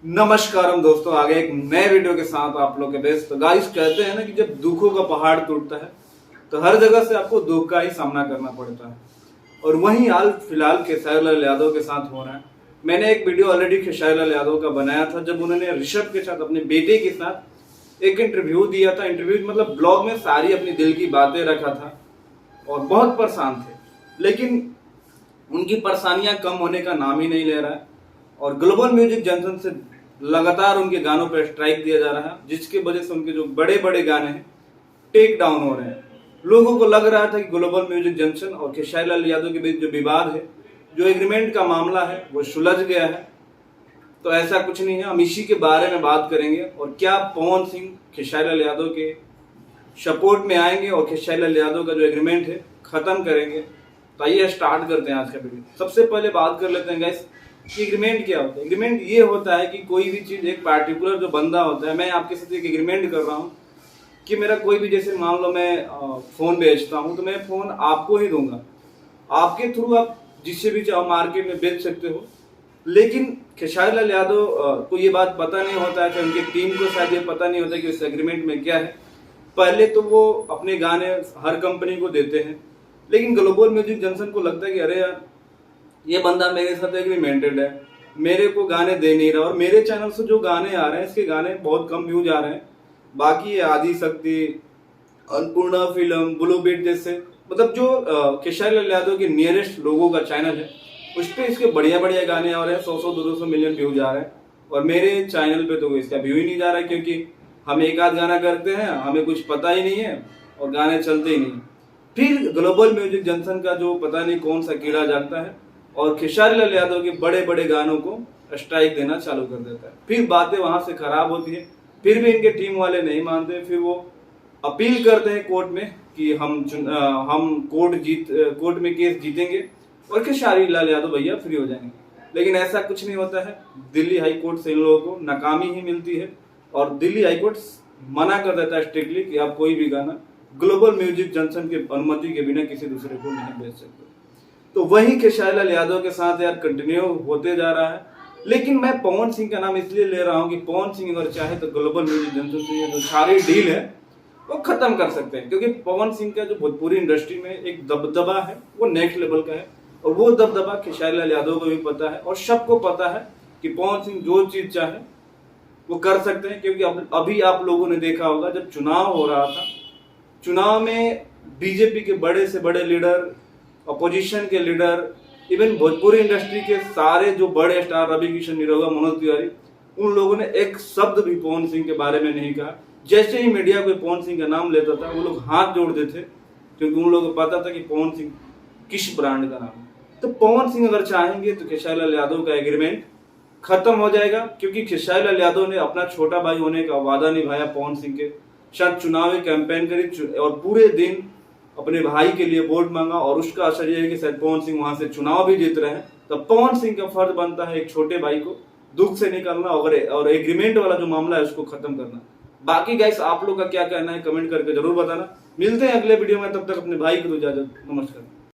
नमस्कार हम दोस्तों, आगे एक नए वीडियो के साथ आप लोग के बेस्ट। तो गाइस, कहते हैं ना कि जब दुखों का पहाड़ टूटता है तो हर जगह से आपको दुख का ही सामना करना पड़ता है। और वहीं हाल फिलहाल खेसारी लाल यादव के साथ हो रहा है। मैंने एक वीडियो ऑलरेडी खेसारी लाल यादव का बनाया था, जब उन्होंने ऋषभ के साथ, अपने बेटे के साथ एक इंटरव्यू दिया था। इंटरव्यू मतलब ब्लॉग में सारी अपनी दिल की बातें रखा था और बहुत परेशान थे, लेकिन उनकी परेशानियां कम होने का नाम ही नहीं ले रहा है। और ग्लोबल म्यूजिक जंक्शन से लगातार उनके गानों पर स्ट्राइक दिया जा रहा है, जिसकी वजह से उनके जो बड़े बड़े गाने हैं टेक डाउन हो रहे हैं। लोगों को लग रहा था कि ग्लोबल म्यूजिक जंक्शन और खेसारी लाल यादव के बीच जो विवाद है, जो एग्रीमेंट का मामला है, वो सुलझ गया है। तो ऐसा कुछ नहीं है। हम इसी के बारे में बात करेंगे और क्या पवन सिंह खेसारी लाल यादव के सपोर्ट में आएंगे और खेसारी लाल यादव का जो एग्रीमेंट है खत्म करेंगे। तो आइए स्टार्ट करते हैं आज का वीडियो। सबसे पहले बात कर लेते हैं गाइस कि एग्रीमेंट क्या होता है। एग्रीमेंट ये होता है कि कोई भी चीज, एक पार्टिकुलर जो बंदा होता है, मैं आपके साथ एक एग्रीमेंट कर रहा हूँ कि मेरा कोई भी, जैसे मान लो मैं फोन बेचता हूँ तो मैं फोन आपको ही दूंगा, आपके थ्रू आप जिससे भी चाहो मार्केट में बेच सकते हो। लेकिन खेसारी लाल यादव को ये बात पता नहीं होता है कि उनकी टीम को शायद ये पता नहीं होता कि उस एग्रीमेंट में क्या है। पहले तो वो अपने गाने हर कंपनी को देते हैं, लेकिन ग्लोबल म्यूजिक जंक्शन को लगता है कि अरे यार, ये बंदा मेरे साथ एग्रीमेंटेड है, मेरे को गाने दे नहीं रहा, और मेरे चैनल से जो गाने आ रहे हैं इसके गाने बहुत कम व्यूज आ रहे हैं। बाकी आदि शक्ति, अन्नपूर्णा फिल्म, ब्लू बीट जैसे, मतलब जो खेसारी लाल यादव के नियरेस्ट लोगों का चैनल है, उस पर इसके बढ़िया बढ़िया गाने आ रहे हैं। 100-200 मिलियन व्यूज आ रहे हैं। और मेरे चैनल पे तो इसका व्यू ही नहीं जा रहा है, क्योंकि हम एक आध गाना करते हैं, हमें कुछ पता ही नहीं है और गाने चलते ही नहीं। फिर ग्लोबल म्यूजिक जंक्शन का जो पता नहीं कौन सा कीड़ा जागता है और खेसारी लाल यादव के बड़े बड़े गानों को स्ट्राइक देना चालू कर देता है। फिर बातें वहां से खराब होती है, फिर भी इनके टीम वाले नहीं मानते। फिर वो अपील करते हैं कोर्ट में कि हम कोर्ट में केस जीतेंगे और खेसारी लाल यादव भैया फ्री हो जाएंगे। लेकिन ऐसा कुछ नहीं होता है। दिल्ली हाई कोर्ट से इन लोगों को नाकामी ही मिलती है और दिल्ली हाई कोर्ट मना कर देता है स्ट्रिक्टली कि आप कोई भी गाना ग्लोबल म्यूजिक जंक्शन की अनुमति के बिना किसी दूसरे को नहीं बेच सकते। तो वही खेसारी लाल यादव के साथ यार कंटिन्यू होते जा रहा है। लेकिन मैं पवन सिंह का नाम इसलिए ले रहा हूँ कि पवन सिंह अगर चाहे तो ग्लोबल म्यूजिक जंक्शन से जो सारी डील है वो खत्म कर सकते हैं, क्योंकि पवन सिंह का जो भोजपुरी इंडस्ट्री में एक दबदबा है वो नेक्स्ट लेवल का है। और वो दबदबा खेसारी लाल यादव को भी पता है और सबको पता है कि पवन सिंह जो चीज चाहे वो कर सकते हैं। क्योंकि अभी आप लोगों ने देखा होगा, जब चुनाव हो रहा था, चुनाव में बीजेपी के बड़े से बड़े लीडर, अपोजिशन के लीडर, इवन भोजपुरी इंडस्ट्री के सारे जो बड़े स्टार, रवि किशन, निरहुआ, मनोज तिवारी, उन लोगों ने एक शब्द भी पवन सिंह के बारे में नहीं कहा। जैसे ही मीडिया कोई पवन सिंह का नाम लेता था वो लोग हाथ जोड़ देते थे, क्योंकि उन लोगों को पता था कि पवन सिंह किस ब्रांड का नाम है। तो पवन सिंह अगर चाहेंगे तो खेसारी लाल यादव का एग्रीमेंट खत्म हो जाएगा, क्योंकि खेसारी लाल यादव ने अपना छोटा भाई होने का वादा निभाया पवन सिंह के साथ, चुनावी कैंपेन करी और पूरे दिन अपने भाई के लिए वोट मांगा। और उसका असर यह है कि शायद पवन सिंह वहां से चुनाव भी जीत रहे हैं। तो पवन सिंह का फर्ज बनता है एक छोटे भाई को दुख से निकालना और एग्रीमेंट वाला जो मामला है उसको खत्म करना। बाकी गाइस, आप लोग का क्या कहना है कमेंट करके जरूर बताना। मिलते हैं अगले वीडियो में, तब तक अपने भाई को इजाजत। नमस्कार।